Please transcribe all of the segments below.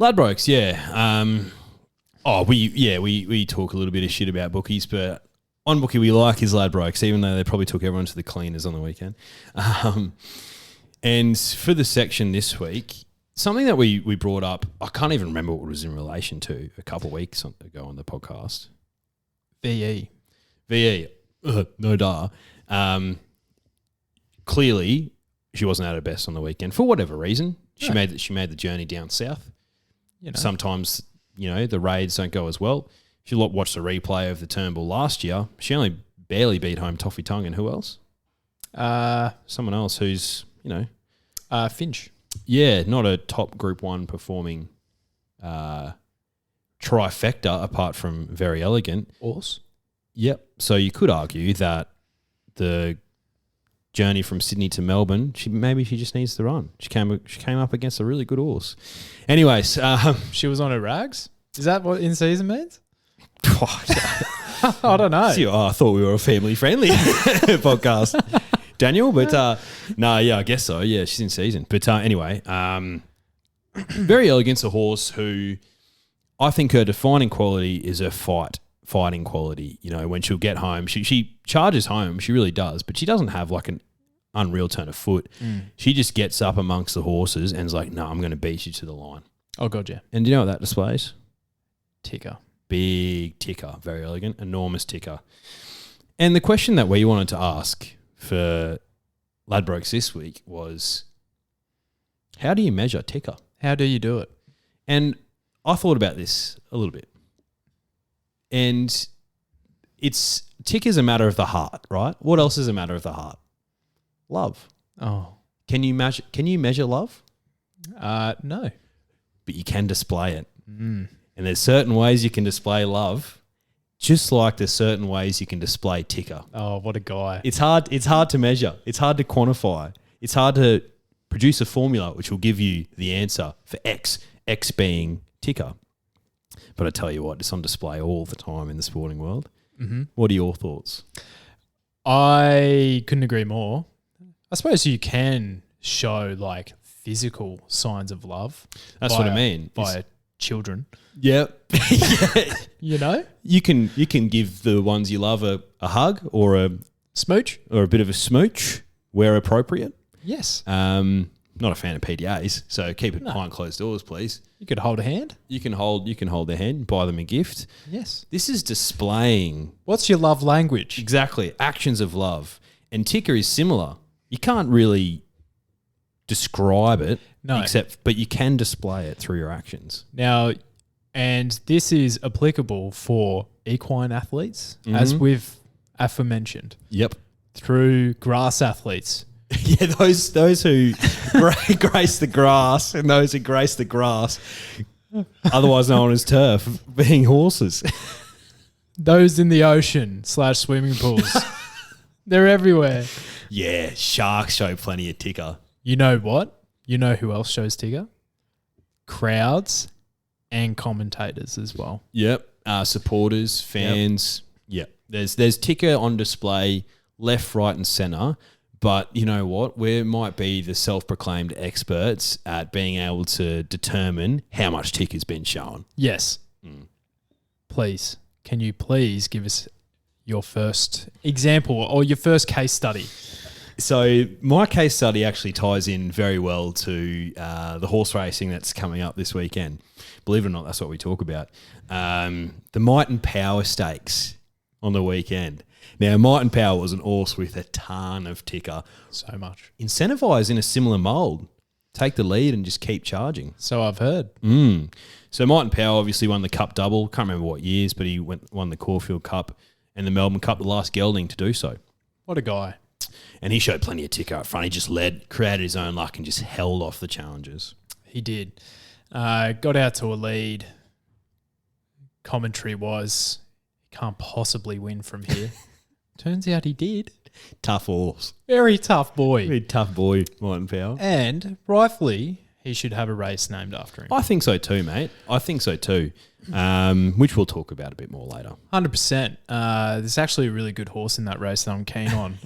Ladbrokes, yeah. We talk a little bit of shit about bookies, but on bookie we like his Ladbrokes, even though they probably took everyone to the cleaners on the weekend. And for the section this week, something that we brought up, I can't even remember what it was in relation to a couple of weeks ago on the podcast. VE. No duh. Clearly, she wasn't at her best on the weekend for whatever reason. She made the journey down south. Sometimes, the raids don't go as well. If you watch the replay of the Turnbull last year, she only barely beat home Toffee Tongue, and who else? Someone else who's, Finch. Yeah, not a top Group 1 performing trifecta apart from Very Elegant. Horse. Yep. So you could argue that the journey from Sydney to Melbourne, she just needs to run. She came up against a really good horse. Anyways, she was on her rags. Is that what in season means? I don't know. I thought we were a family friendly podcast, Daniel. But I guess so. Yeah, she's in season. But anyway, Very Elegant's a horse who I think her defining quality is her fighting quality. When she'll get home, she charges home. She really does, but she doesn't have like an unreal turn of foot. She just gets up amongst the horses and is like, "No, I'm going to beat you to the line." Oh god, yeah. And do you know what that displays? Ticker. Big ticker, Very Elegant, enormous ticker. And the question that we wanted to ask for Ladbrokes this week was, how do you measure ticker? How do you do it? And I thought about this a little bit. And tick is a matter of the heart, right? What else is a matter of the heart? Love. Oh. Can you measure love? No. But you can display it. And there's certain ways you can display love, just like there's certain ways you can display ticker. Oh, what a guy. It's hard to measure. It's hard to quantify. It's hard to produce a formula which will give you the answer for X being ticker. But I tell you what, it's on display all the time in the sporting world. Mm-hmm. What are your thoughts? I couldn't agree more. I suppose you can show like physical signs of love. That's what I mean. By children. Yep. You know? You can give the ones you love a hug or a smooch or a bit of a smooch where appropriate. Yes. Not a fan of PDAs, so keep it behind closed doors, please. You could hold a hand. You can hold their hand, buy them a gift. Yes. This is displaying. What's your love language? Exactly. Actions of love. And ticker is similar. You can't really describe it. No. But you can display it through your actions. Now, and this is applicable for equine athletes, as we've aforementioned. Yep. Through grass athletes. Yeah, those who grace the grass and those who grace the grass, otherwise known as turf, being horses. Those in the ocean / swimming pools. They're everywhere. Yeah, sharks show plenty of ticker. You know what? You know who else shows ticker? Crowds and commentators as well. Yep. Supporters, fans. Yep. There's ticker on display left, right and centre. But you know what? We might be the self-proclaimed experts at being able to determine how much ticker's been shown. Yes. Please. Can you please give us your first example or your first case study? So my case study actually ties in very well to the horse racing that's coming up this weekend. Believe it or not, that's what we talk about. The Might and Power Stakes on the weekend. Now, Might and Power was an horse with a ton of ticker. So much. Incentivised in a similar mould. Take the lead and just keep charging. So I've heard. So Might and Power obviously won the Cup double. Can't remember what years, but he won the Caulfield Cup and the Melbourne Cup, the last gelding to do so. What a guy. And he showed plenty of ticker up front. He just created his own luck and just held off the challenges. He did. Got out to a lead. Commentary was, he can't possibly win from here. Turns out he did. Tough horse. Very tough boy. Very tough boy, Might and Power. And rightfully, he should have a race named after him. I think so too, mate. I think so too. Which we'll talk about a bit more later. 100%. There's actually a really good horse in that race that I'm keen on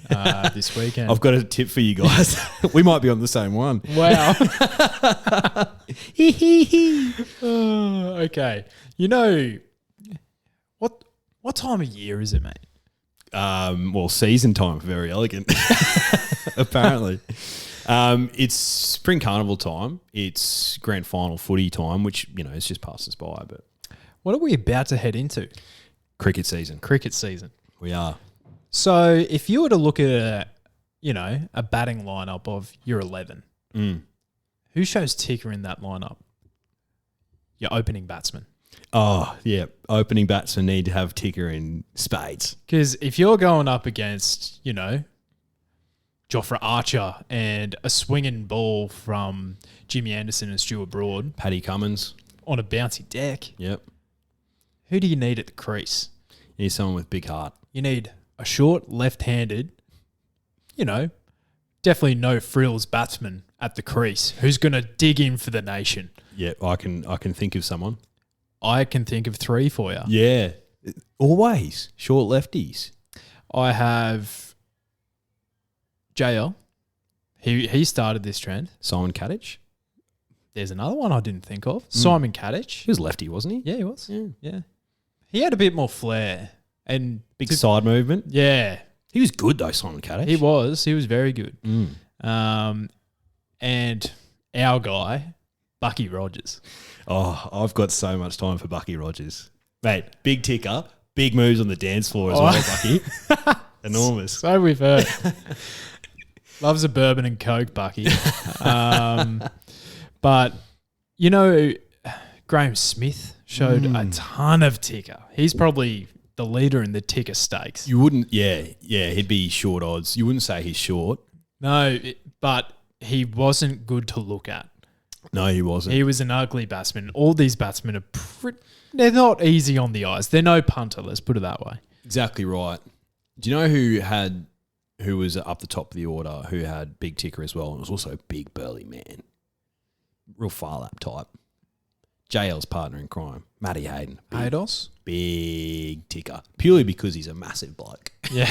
this weekend. I've got a tip for you guys. We might be on the same one. Wow. Okay. You know, what time of year is it, mate? Well, season time for Very Elegant, apparently. It's spring carnival time. It's grand final footy time, which, it's just passed us by. But What are we about to head into? cricket season. Cricket season. We are. So if you were to look at a batting lineup of your 11, who shows ticker in that lineup? Your opening batsman. Oh, yeah. Opening batsmen need to have ticker in spades. Because if you're going up against, Jofra Archer and a swinging ball from Jimmy Anderson and Stuart Broad Paddy Cummins. on a bouncy deck, Yep. who do you need at the crease? You need someone with big heart. You need a short, left-handed, definitely no frills batsman at the crease who's going to dig in for the nation. Yeah, I can think of someone. I can think of 3 for you. Yeah. Always. Short lefties. I have JL. He started this trend. Simon Kadich. There's another one I didn't think of. Simon Kadich. He was lefty, wasn't he? Yeah, he was. Yeah. Yeah. He had a bit more flair. And Big side movement. yeah, He was good though, Simon Kadich. he was. He was very good. Mm. And our guy, Bucky Rogers. Oh, I've got so much time for Bucky Rogers. Mate, big ticker, big moves on the dance floor as well, Bucky. Enormous. So we've heard. Loves a bourbon and Coke, Bucky. But, Graham Smith showed a ton of ticker. He's probably the leader in the ticker stakes. You wouldn't, he'd be short odds. You wouldn't say he's short. No, but he wasn't good to look at. No, he wasn't. He was an ugly batsman. All these batsmen are they're not easy on the eyes. They're no punter, let's put it that way. Exactly right. Do you know who was up the top of the order, who had big ticker as well, and was also a big burly man? Real far lap type. JL's partner in crime, Matty Hayden. Hados? Big ticker. Purely because he's a massive bloke. Yeah.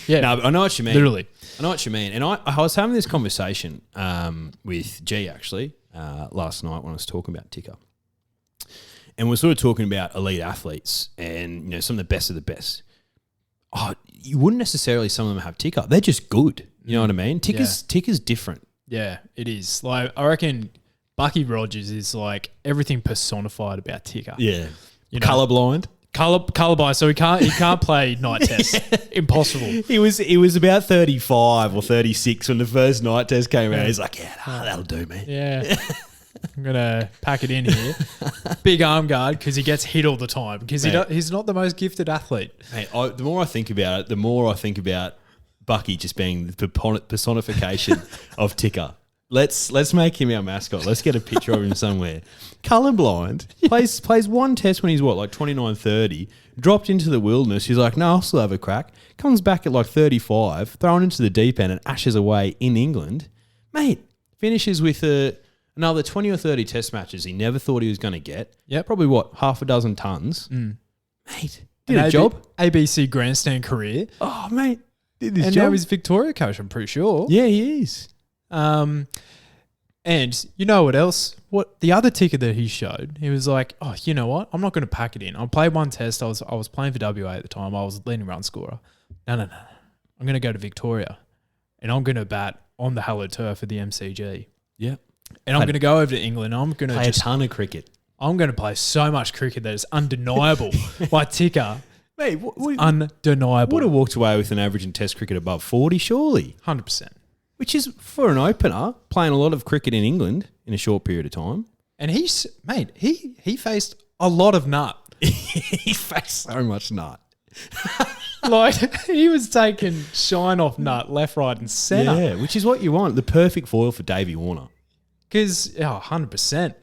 Yeah. No, but I know what you mean. Literally. I know what you mean. And I was having this conversation with G actually last night when I was talking about ticker. And we're sort of talking about elite athletes and some of the best of the best. Oh, you wouldn't necessarily some of them have ticker. They're just good. You know what I mean? Ticker's different. Yeah, it is. Like, I reckon Bucky Rogers is like everything personified about ticker. Yeah. Colorblind. Colorblind, so he can't play night test. Impossible. He was about 35 or 36 when the first night test came out. He's like, that'll do me. Yeah. I'm going to pack it in here. Big arm guard because he gets hit all the time because he's not the most gifted athlete. Mate, the more I think about it, the more I think about Bucky just being the personification of ticker. Let's make him our mascot. Let's get a picture of him somewhere. Colorblind. Plays one test when he's 29, 30. Dropped into the wilderness. He's like, no, I'll still have a crack. Comes back at 35, thrown into the deep end and ashes away in England. Mate, finishes with another 20 or 30 test matches he never thought he was going to get. Yep. Probably half a dozen tons. Mate, did An a job. ABC grandstand career. Oh, mate, did this And job. now he's Victoria coach, I'm pretty sure. Yeah, he is. And you know what else? What the other ticker that he showed, he was like, oh, you know what? I'm not going to pack it in. I played one test. I was playing for WA at the time. I was leading run scorer. No. I'm going to go to Victoria and I'm going to bat on the hallowed turf of the MCG. Yeah. And I'm going to go over to England. I'm going to Play a ton of cricket. I'm going to play so much cricket that is undeniable. My ticker, Mate, undeniable. would have walked away with an average in test cricket above 40, surely. 100%. Which is, for an opener, playing a lot of cricket in England in a short period of time. And he faced a lot of nut. He faced so much nut. Like, he was taking shine off nut left, right, and centre. Yeah, which is what you want. The perfect foil for Davey Warner. Because, 100%.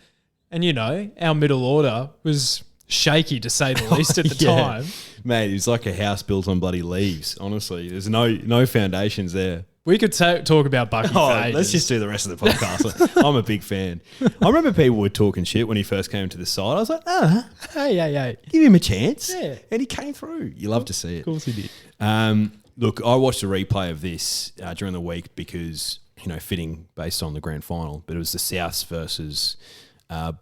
And, our middle order was shaky, to say the least, at the time. Mate, it was like a house built on bloody leaves, honestly. There's no foundations there. We could talk about Bucky for ages. Let's just do the rest of the podcast. I'm a big fan. I remember people were talking shit when he first came to the side. I was like, Hey. give him a chance. Yeah. And he came through. You love to see it. Of course he did. Look, I watched a replay of this during the week because, fitting based on the grand final, but it was the Souths versus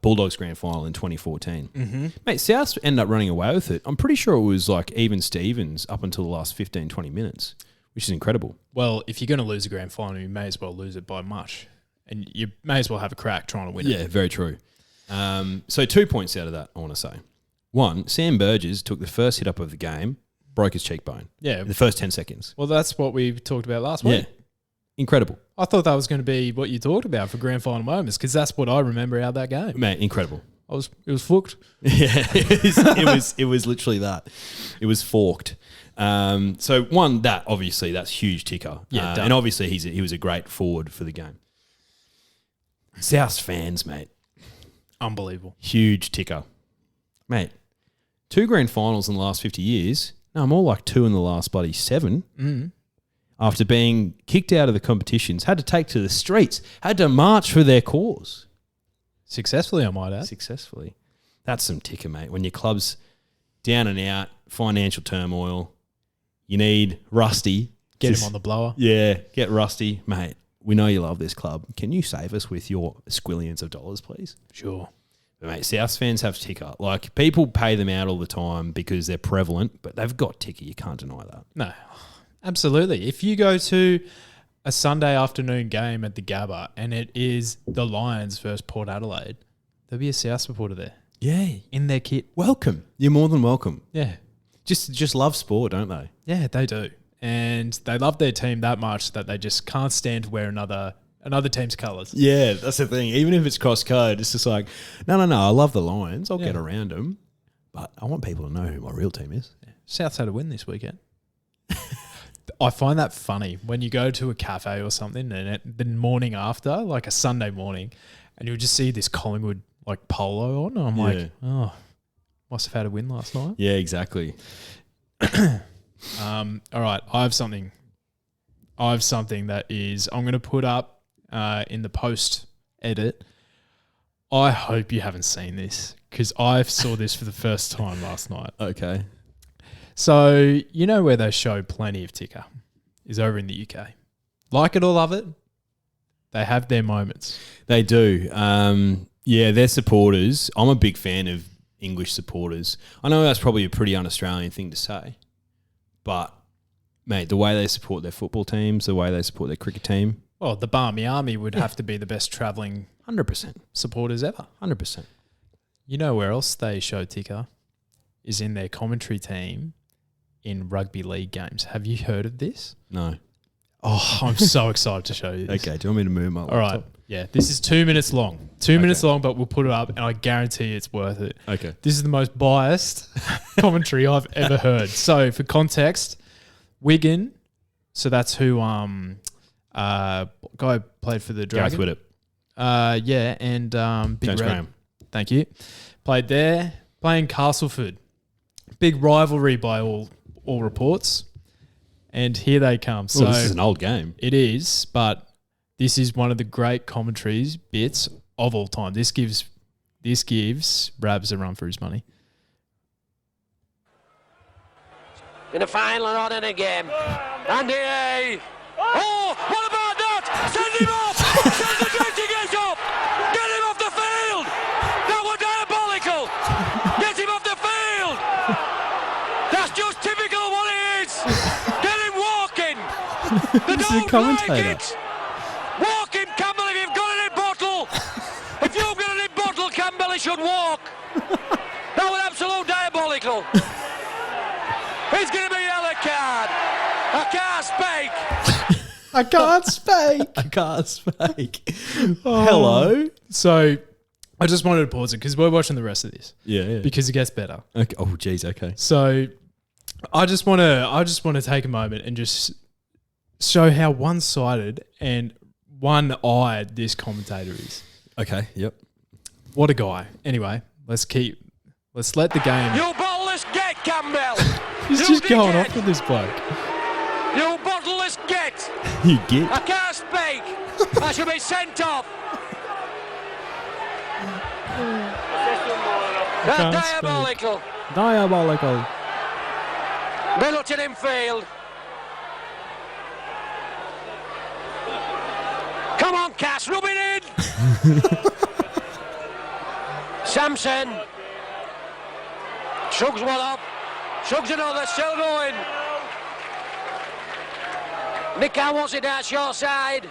Bulldogs grand final in 2014. Mm-hmm. Mate, Souths ended up running away with it. I'm pretty sure it was like even Stevens up until the last 15, 20 minutes, which is incredible. Well, if you're going to lose a grand final, you may as well lose it by much. And you may as well have a crack trying to win it. Yeah, very true. So 2 points out of that, I want to say. One, Sam Burgess took the first hit up of the game, broke his cheekbone. Yeah. In the first 10 seconds. Well, that's what we talked about last week. Yeah. Incredible. I thought that was going to be what you talked about for grand final moments because that's what I remember out of that game. Man, incredible. It was fucked. Yeah, it was literally that. It was forked. So one, that's huge ticker. Yeah, and obviously he was a great forward for the game. South fans, mate. Unbelievable. Huge ticker. Mate, 2 grand finals in the last 50 years. No, more like 2 in the last bloody 7. Mm-hmm. After being kicked out of the competitions, had to take to the streets, had to march for their cause. Successfully, I might add. Successfully. That's some ticker, mate. When your club's down and out, financial turmoil, you need Rusty. Get him on the blower. Yeah, get Rusty. Mate, we know you love this club. Can you save us with your squillions of dollars, please? Sure. But mate, South fans have ticker. Like, people pay them out all the time because they're prevalent, but they've got ticker. You can't deny that. No, absolutely. If you go to a Sunday afternoon game at the Gabba and it is the Lions versus Port Adelaide, there'll be a South supporter there. Yeah. In their kit. Welcome. You're more than welcome. Yeah. Just love sport, don't they? Yeah, they do. And they love their team that much that they just can't stand to wear another team's colours. Yeah, that's the thing. Even if it's cross-code, it's just like, no, I love the Lions. I'll get around them. But I want people to know who my real team is. Yeah. South's had a win this weekend. I find that funny when you go to a cafe or something and the morning after, like a Sunday morning, and you'll just see this Collingwood like polo on. And I'm like, oh, must have had a win last night. Yeah, exactly. All right, I have something that is I'm going to put up in the post edit. I hope you haven't seen this because I saw this for the first time last night. Okay. So, you know where they show plenty of ticker is over in the UK. Like it or love it, they have their moments. They do. Yeah, they're supporters. I'm a big fan of English supporters. I know that's probably a pretty un-Australian thing to say, but, mate, the way they support their football teams, the way they support their cricket team. Well, the Barmy Army would have to be the best travelling 100%. supporters ever. 100%. You know where else they show ticker is in their commentary team in rugby league games. Have you heard of this? No. Oh, I'm so excited to show you this. Okay, do you want me to move my laptop? All right. Yeah, this is 2 minutes long. 2 minutes long, but we'll put it up and I guarantee it's worth it. Okay. This is the most biased commentary I've ever heard. So for context, Wigan, so that's who guy played for the Dragon. Gareth Widdop. Yeah, and Big James Red. Graham. Thank you. Played there, playing Castleford. Big rivalry by all reports. And here they come. So this is an old game. It is, but this is one of the great commentaries bits of all time. This gives Rabs a run for his money. In the final and on in a game. Andy A. Oh, what about that? Send him off! Send the Dressingers up! Get him off the field! That was diabolical! Get him off the field! That's just typical of what it is! Get him walking! They This is a don't commentator. like it! Walk him, Campbell, if you've got it in bottle! If you've got it in bottle, Campbell, he should walk! That was absolute diabolical! It's going to be a yellow card. I can't speak. I can't speak. I can't speak. Hello? So I just wanted to pause it because we're watching the rest of this Yeah. because it gets better. Okay. Oh, geez. Okay. So I just want to take a moment and just show how one-sided and one-eyed this commentator is. Okay. Yep. What a guy. Anyway, let's let the game. You bottleless get, Campbell. He's You just going dickhead. off with this bloke. You bottleless get. You get. I can't speak. I should be sent off. That's can't speak. diabolical. Diabolical. Middleton in field. Come on, Cass, rub it in. Samson. Shrugs one up. Shrugs another, still going. Nick wants it down short side.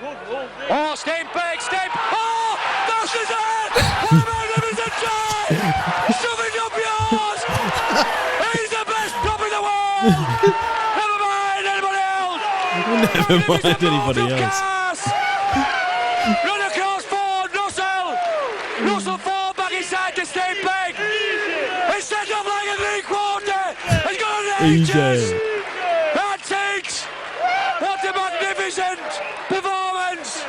Oh, Steenbeek, Oh, that's his head! What a magnificent try! Shove it up yours! He's the best prop in the world! Never mind anybody else! Never mind anybody else. Run across forward, Russell! Russell forward back inside to Steenbeek! He's set up like a three-quarter! He's got an Easy. ages! Antiques! What a magnificent performance!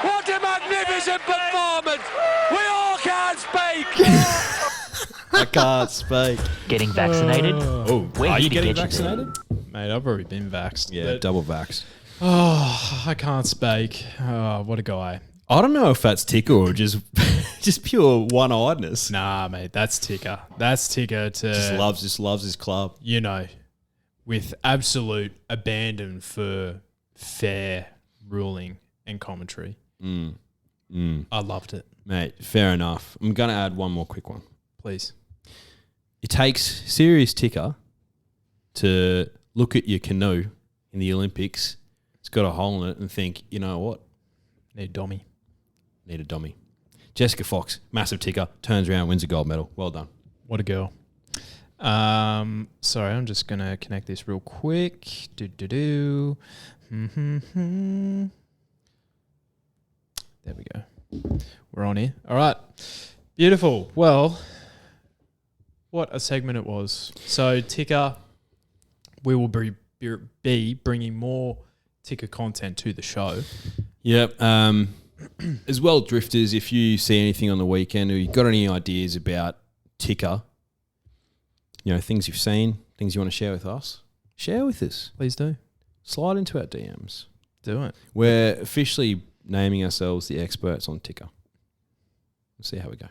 What a magnificent performance! We all can't speak! I can't speak. Getting vaccinated? Oh, We're are here you to getting get you. vaccinated? Mate, I've already been vaxxed. Yeah, but- double vax. Oh, I can't speak. Oh, what a guy. I don't know if that's ticker or just just pure one-eyedness. Nah, mate, that's Ticker. That's Ticker to, Just loves his club. you know, with absolute abandon for fair ruling and commentary. I loved it. Mate, fair enough. I'm going to add one more quick one. Please. It takes serious ticker to look at your canoe in the Olympics. It's got a hole in it and think, you know what? Need Dommy. Need a dummy. Jessica Fox, massive ticker, turns around, wins a gold medal. Well done. What a girl. Sorry, I'm just going to connect this real quick. Do. There we go. We're on here. All right. Beautiful. Well, what a segment it was. So, Ticker, we will be bringing more Ticker content to the show. Yep. As well, Drifters, if you see anything on the weekend or you've got any ideas about ticker, you know, things you've seen, things you want to share with us, share with us. Please do. Slide into our DMs. Do it. We're officially naming ourselves the experts on ticker. We'll see how we go.